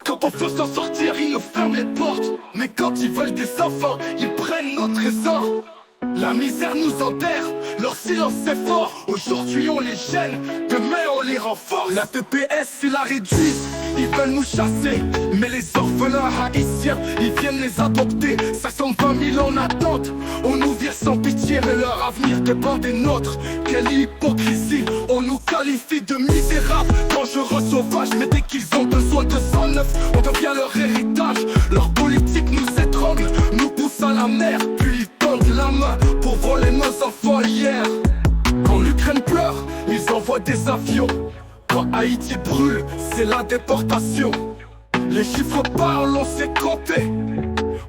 Quand on veut s'en sortir, ils nous ferment les portes. Mais quand ils veulent des enfants, ils prennent nos trésors. La misère nous enterre, leur silence est fort. Aujourd'hui on les gêne, demain on les renforce. La TPS ils la réduisent, ils veulent nous chasser. Mais les orphelins haïtiens, ils viennent les adopter. 520 000 en attente, on nous vire sans pitié. Mais leur avenir dépend des nôtres. Quelle hypocrisie, on nous qualifie de misérables, dangereux, sauvages. Mais dès qu'ils ont besoin de 109, on devient leur héritage. Leur politique nous étrangle, nous pousse à la mer. Puis ils tendent la main pour voler nos enfants hier. Quand l'Ukraine pleure, ils envoient des avions. Quand Haïti brûle, c'est la déportation. Les chiffres parlent, on sait compter.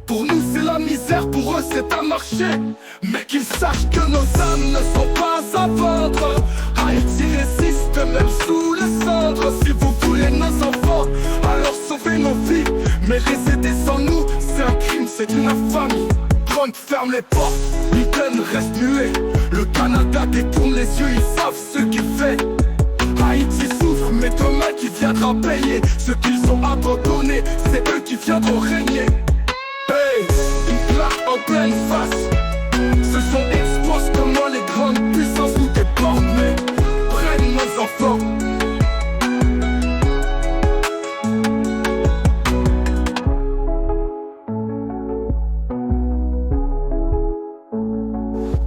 Pour nous c'est la misère, pour eux c'est un marché. Mais qu'ils sachent que nos âmes ne sont pas à vendre. Haïti résiste même sous les cendres. Si vous voulez nos enfants, alors sauvez nos vies. Mais les aider sans nous, c'est un crime, c'est une infamie. Trump ferme les portes, Biden reste muet. Le Canada détourne les yeux, ils savent ce qu'il fait. Haïti souffre, mais demain qui viendra payer. Ceux qu'ils ont abandonnés, c'est eux qui viendront régner. Hey, une claque en pleine face. Ce sont expose comment les grandes puissances nous déportent. Mais prennent nos enfants.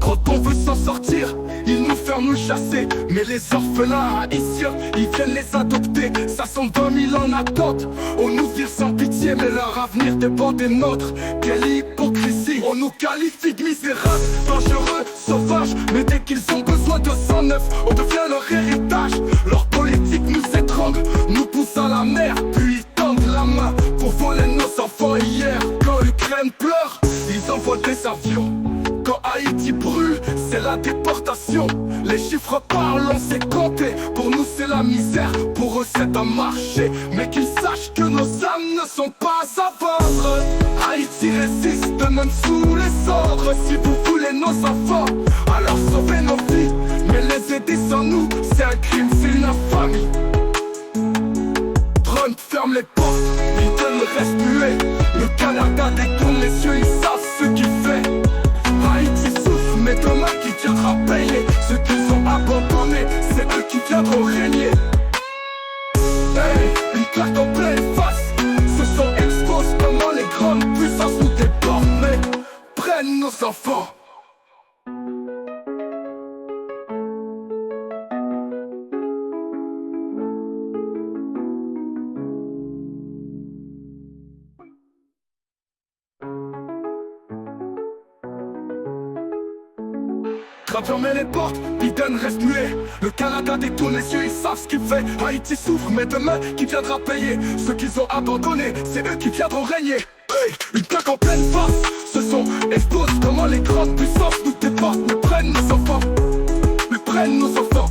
Quand on veut s'en sortir, ils nous ferment nous chasser. Mais les orphelins haïtiens, ils viennent les adopter. 520 000 en attente, on nous vire sans pitié. Mais leur avenir dépend des nôtres. Quelle hypocrisie, on nous qualifie de misérables, dangereux, sauvages. Mais dès qu'ils ont besoin de 109, on devient leur héritage. Leur politique nous étrangle, nous pousse à la mer. Puis ils tendent la main pour voler nos enfants hier. Quand l'Ukraine pleure, ils envoient des avions. Quand Haïti brûle, c'est la déportation. Les chiffres parlent, on sait compter. Pour nous c'est la misère, pour eux c'est un marché. Mais qu'ils sachent que nos âmes ne sont pas à vendre. Haïti résiste même sous les ordres. Si vous voulez nos enfants, alors sauvez nos vies. Mais les aider sans nous, c'est un crime, c'est une infamie. Trump ferme les portes, Biden reste muet. Le Canada détourne les yeux, ils savent ce qu'il fait. Haïti souffre, mais demain qui viendra payer. Ceux qu'ils ont abandonnés, c'est eux qui viendront régner. Hey, une claque en pleine face. Ce sont expose comment les grandes puissances nous déportent. Mais prennent nos enfants. Trump ferme les portes, Biden reste muet. Le Canada détourne les yeux, ils savent ce qu'il fait. Haïti souffre, mais demain qui viendra payer. Ceux qu'ils ont abandonnés, c'est eux qui viendront régner. Hey, une claque en pleine face. Ce sont expose comment les grandes puissances nous déportent. Mais prennent nos enfants, mais prennent nos enfants.